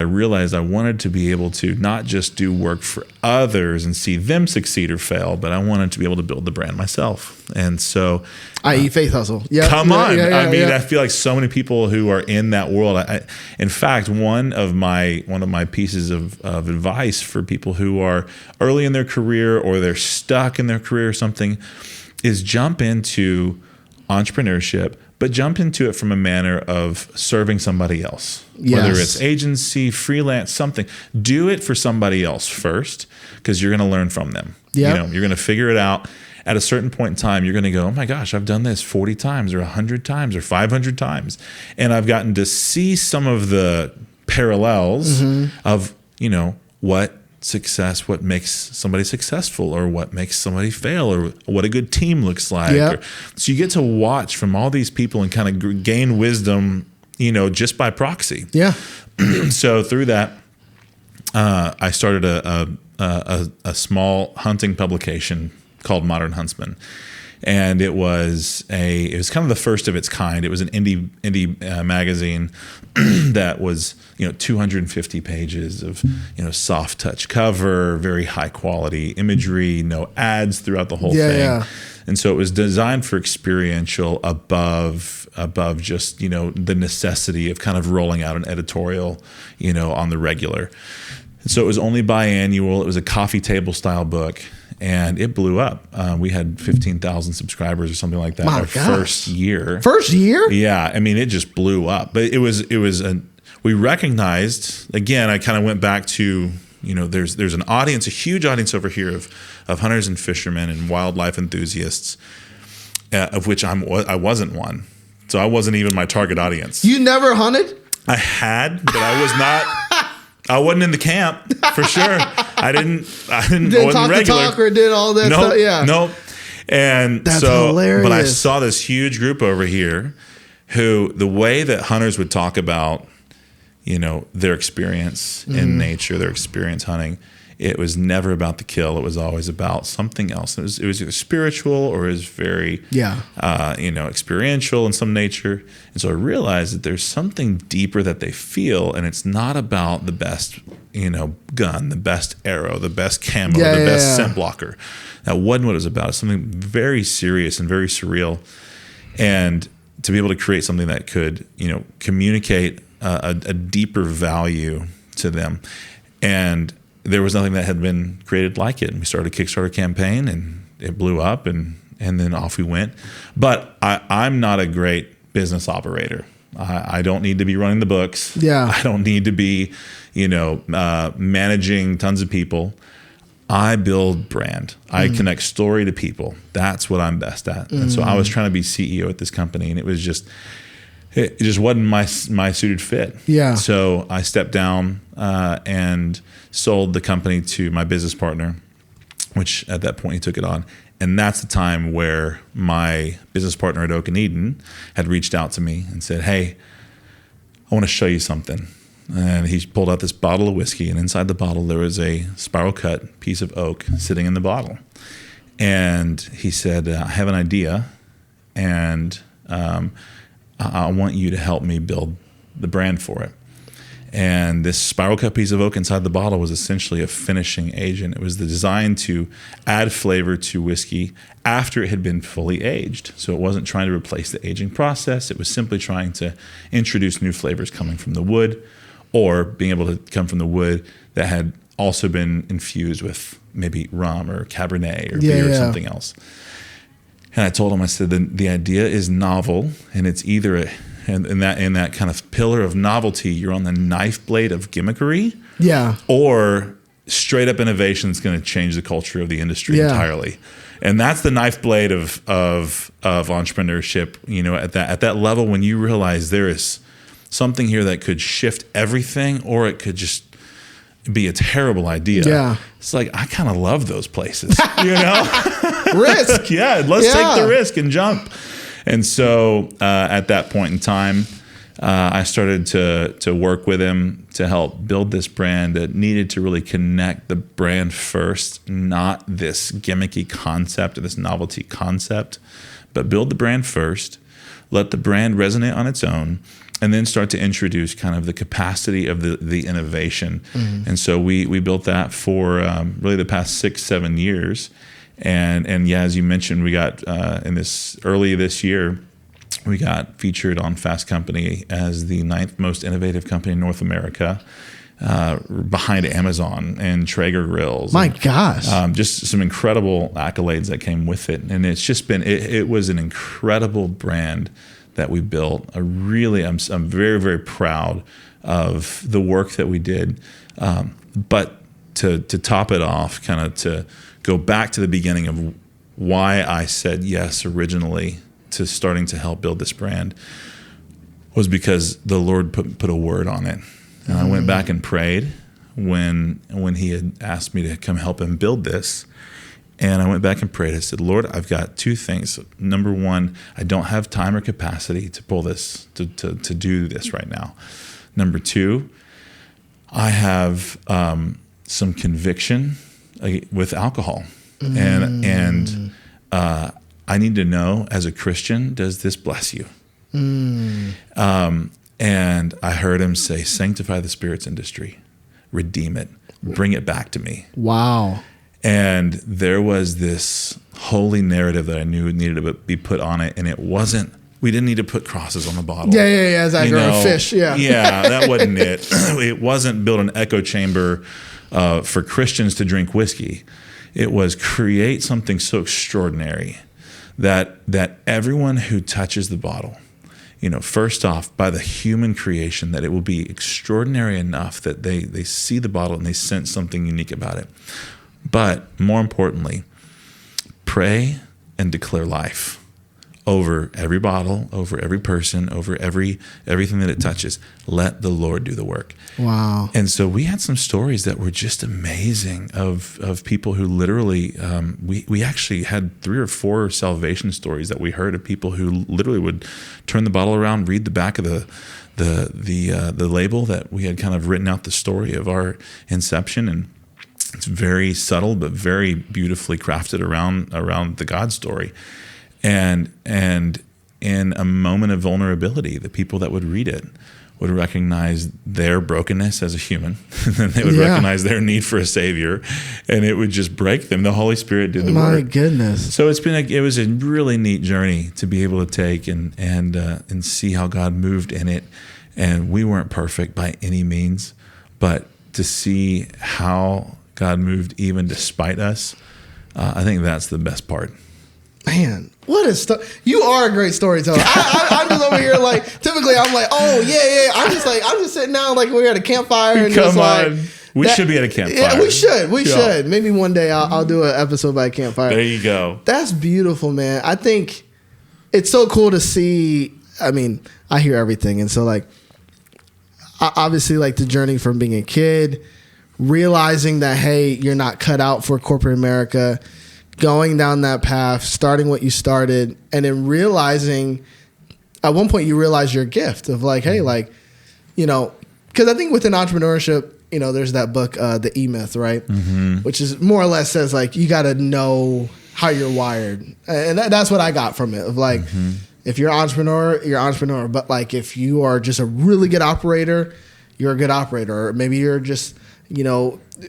I realized I wanted to be able to not just do work for others and see them succeed or fail, but I wanted to be able to build the brand myself. And so, i.e. Faith Hustle. Come on. I mean, yeah. I feel like so many people who are in that world. In fact, one of my pieces of advice for people who are early in their career or they're stuck in their career or something is jump into entrepreneurship, but jump into it from a manner of serving somebody else. Yes. Whether it's agency, freelance, something. Do it for somebody else first, because you're going to learn from them. Yeah. You're going to figure it out. At a certain point in time, you're going to go, oh my gosh, I've done this 40 times or 100 times or 500 times. And I've gotten to see some of the parallels of, what makes somebody successful or what makes somebody fail or what a good team looks like. Yep. So you get to watch from all these people and kind of gain wisdom, just by proxy. Yeah. So through that, I started a small hunting publication called Modern Huntsman. And it was kind of the first of its kind. It was an indie magazine that was 250 pages of soft touch cover, very high quality imagery, no ads throughout the whole thing. Yeah. And so it was designed for experiential above just the necessity of kind of rolling out an editorial on the regular. And so it was only biannual. It was a coffee table style book. And it blew up. We had 15,000 subscribers or something like that our first year. First year? Yeah, I mean, it just blew up. But we recognized, again, I kind of went back to, there's an audience, a huge audience over here of hunters and fishermen and wildlife enthusiasts, of which I wasn't one. So I wasn't even my target audience. You never hunted? I had, but I was not. I wasn't in the camp for sure. I wasn't talk regular. The talk or did all that stuff. Yeah. Nope. And that's hilarious. But I saw this huge group over here who the way that hunters would talk about, their experience in nature, their experience hunting, it was never about the kill. It was always about something else. It was either spiritual or it was very, experiential in some nature. And so I realized that there's something deeper that they feel, and it's not about the best, gun, the best arrow, the best camo, the best scent blocker. That wasn't what it was about. It's something very serious and very surreal. And to be able to create something that could, communicate a deeper value to them. And there was nothing that had been created like it. And we started a Kickstarter campaign and it blew up and then off we went. But I'm not a great business operator. I don't need to be running the books. Yeah. I don't need to be, managing tons of people. I build brand. I connect story to people. That's what I'm best at. And so I was trying to be CEO at this company, and it just wasn't my suited fit. Yeah. So I stepped down and sold the company to my business partner, which at that point he took it on. And that's the time where my business partner at Oak and Eden had reached out to me and said, hey, I want to show you something. And he pulled out this bottle of whiskey, and inside the bottle there was a spiral cut piece of oak sitting in the bottle. And he said, I have an idea, and I want you to help me build the brand for it. And this spiral cut piece of oak inside the bottle was essentially a finishing agent. It was designed to add flavor to whiskey after it had been fully aged. So it wasn't trying to replace the aging process. It was simply trying to introduce new flavors coming from the wood, or being able to come from the wood that had also been infused with maybe rum or Cabernet or beer or something else. And I told him, I said, the idea is novel, and it's either in that kind of pillar of novelty, you're on the knife blade of gimmickry, or straight up innovation that's going to change the culture of the industry entirely. And that's the knife blade of entrepreneurship. At that level, when you realize there is something here that could shift everything, or it could just be a terrible idea. Yeah. It's like, I kind of love those places, Risk. Let's take the risk and jump. And so at that point in time, I started to work with him to help build this brand that needed to really connect the brand first, not this gimmicky concept or this novelty concept, but build the brand first, let the brand resonate on its own, and then start to introduce kind of the capacity of the innovation. And so we built that for really the past 6-7 years. And yeah, as you mentioned, we got early this year, we got featured on Fast Company as the 9th most innovative company in North America, behind Amazon and Traeger grills. My gosh. Just some incredible accolades that came with it. And it's just been, it was an incredible brand that we built. I'm very, very proud of the work that we did. But to top it off, kind of to go back to the beginning of why I said yes originally to starting to help build this brand, was because the Lord put a word on it. And I went back and prayed when he had asked me to come help him build this. And I went back and prayed. I said, Lord, I've got 2 things. Number one, I don't have time or capacity to pull this, to do this right now. Number 2, I have some conviction with alcohol. And I need to know, as a Christian, does this bless you? And I heard him say, sanctify the spirits industry, redeem it, bring it back to me. Wow. And there was this holy narrative that I knew needed to be put on it. And it wasn't, we didn't need to put crosses on the bottle. Yeah. As I grow fish. Yeah. Yeah, that wasn't it. It wasn't build an echo chamber for Christians to drink whiskey. It was create something so extraordinary that everyone who touches the bottle, first off, by the human creation, that it will be extraordinary enough that they see the bottle and they sense something unique about it. But more importantly, pray and declare life over every bottle, over every person, over everything that it touches. Let the Lord do the work. Wow. And so we had some stories that were just amazing of people who literally, we actually had 3 or 4 salvation stories that we heard of people who literally would turn the bottle around, read the back of the label that we had kind of written out the story of our inception, and it's very subtle but very beautifully crafted around the God story. And in a moment of vulnerability, the people that would read it would recognize their brokenness as a human, and then they would recognize their need for a savior, and it would just break them. The Holy Spirit did the work. My goodness. So it was a really neat journey to be able to take and see how God moved in it. And we weren't perfect by any means, but to see how God moved even despite us, I think that's the best part. Man, what a you are a great storyteller. I'm just over here like, typically I'm like, oh yeah. I'm just sitting down like we're at a campfire and Come on. Like, we should be at a campfire. Yeah, we should. Maybe one day I'll do an episode by a campfire. There you go. That's beautiful, man. I think it's so cool to see. I mean, I hear everything, and so like, obviously, like the journey from being a kid, realizing that hey, you're not cut out for corporate America. Going down that path, starting what you started, and then realizing at one point you realize your gift of like, hey, like, because I think within entrepreneurship, there's that book, The E-Myth, right? Mm-hmm. Which is more or less says like, you got to know how you're wired. And that's what I got from it of like, if you're an entrepreneur, you're an entrepreneur. But like, if you are just a really good operator, you're a good operator. Or maybe you're just,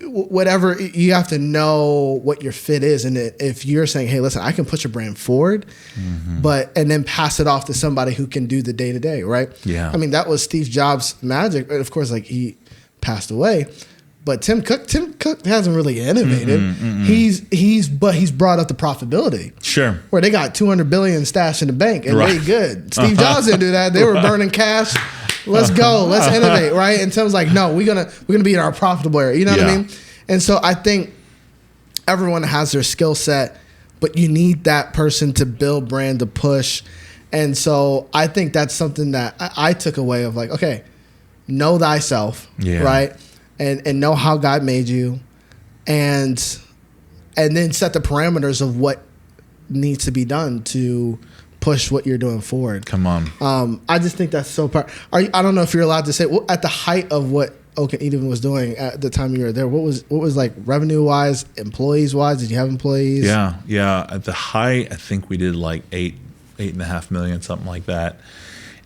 whatever, you have to know what your fit is. And if you're saying, hey, listen, I can push a brand forward, and then pass it off to somebody who can do the day to day, right? Yeah. I mean, that was Steve Jobs' magic. And of course, like he passed away, but Tim Cook hasn't really innovated. He's brought up the profitability. Sure. Where they got 200 billion stashed in the bank and they good. Steve Jobs didn't do that. They were burning cash. Let's go. Let's innovate, right? And Tim's like, no, we're gonna be in our profitable area. You know what I mean? And so I think everyone has their skill set, but you need that person to build brand, to push. And so I think that's something that I took away of like, okay, know thyself, right? And know how God made you, and then set the parameters of what needs to be done to push what you're doing forward. Come on. I just think that's so powerful. I don't know if you're allowed to say, at the height of what Oak and Eden was doing at the time you were there, what was like revenue wise, employees wise? Did you have employees? Yeah. At the height, I think we did like 8.5 million, something like that.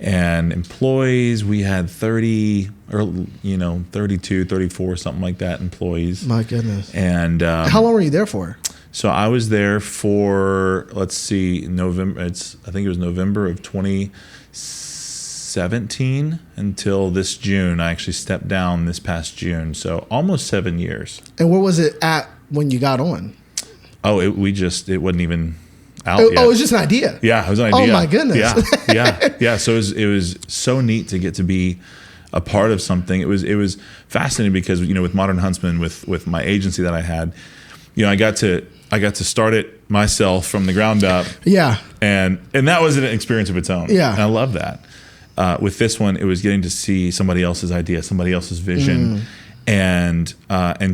And employees, we had 30 or 32, 34, something like that employees. My goodness. And How long were you there for? so I was there for, let's see, November. I think it was November of 2017 until this June. I actually stepped down this past June. So almost 7 years. And where was it at when you got on? Oh, it wasn't even out Oh, yet. it was just an idea. Yeah, it was an idea. Oh my goodness. Yeah. So it was so neat to get to be a part of something. It was fascinating because with Modern Huntsman, with my agency that I had, I got to start it myself from the ground up. Yeah. And that was an experience of its own. Yeah. And I love that. With this one, it was getting to see somebody else's idea, somebody else's vision, and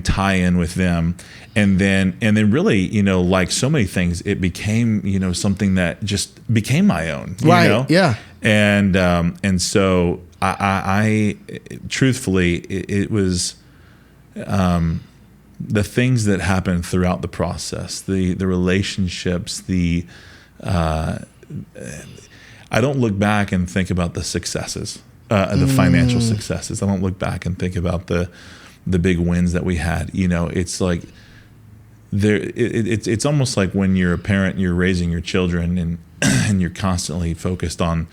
tie in with them, and then really, like so many things, it became something that just became my own. Right. Yeah. And so I truthfully, it was the things that happened throughout the process, the relationships, I don't look back and think about the successes, the financial successes. I don't look back and think about the big wins that we had. It's like it's almost like when you're a parent, you're raising your children, and and you're constantly focused on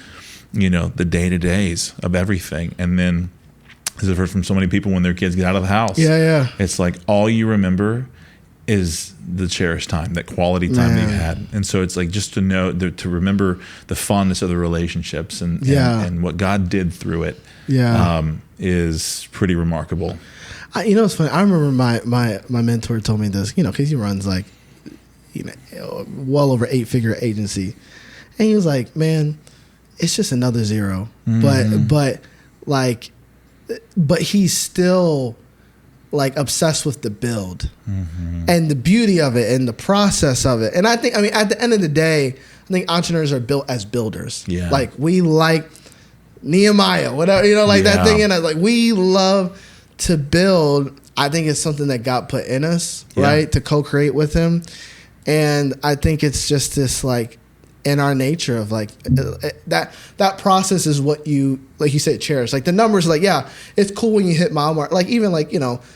the day-to-days of everything. And then, as I've heard from so many people, when their kids get out of the house, it's like all you remember is the cherished time, that quality time that you had. And so it's like just to know, to remember the fondness of the relationships and what God did through it is pretty remarkable. It's funny. I remember my mentor told me this, because he runs like, well over 8-figure agency. And he was like, man, it's just another zero. But he's still like obsessed with the build and the beauty of it and the process of it. And I think, at the end of the day, I think entrepreneurs are built as builders. Yeah. Like we like Nehemiah, whatever, that thing. And like we love to build. I think it's something that God put in us, right? To co-create with him. And I think it's just this like in our nature of like that process is what you, like you said, cherish. Like the numbers, like, it's cool when you hit mile mark. Like even like,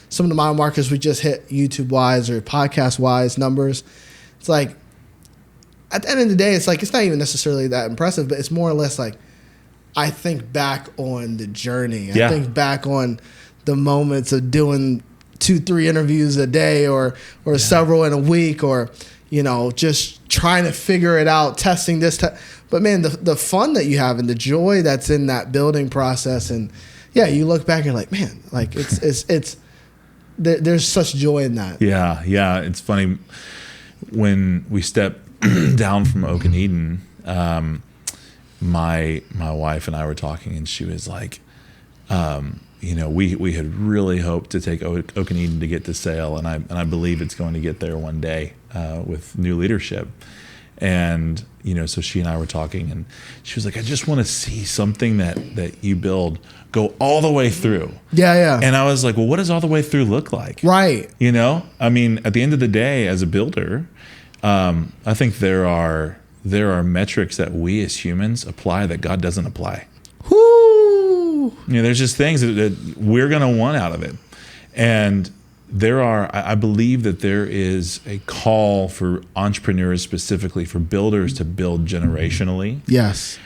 some of the mile markers we just hit YouTube wise or podcast wise numbers. It's like at the end of the day, it's like, it's not even necessarily that impressive, but it's more or less like, I think back on the journey. I think back on the moments of doing 2-3 interviews a day or several in a week, or, just trying to figure it out, testing this. But man, the fun that you have and the joy that's in that building process. And you look back and you're like, man, like it's there's such joy in that. Yeah. It's funny when we stepped down from Oak and Eden, my wife and I were talking, and she was like, we had really hoped to take Oak and Eden to get to sale, and I believe it's going to get there one day with new leadership. And so she and I were talking, and she was like, I just want to see something that you build go all the way through. Yeah. And I was like, well, what does all the way through look like? Right. At the end of the day, as a builder, I think there are metrics that we as humans apply that God doesn't apply. Whoo! There's just things that we're going to want out of it. And I believe that there is a call for entrepreneurs, specifically for builders, to build generationally. Yes.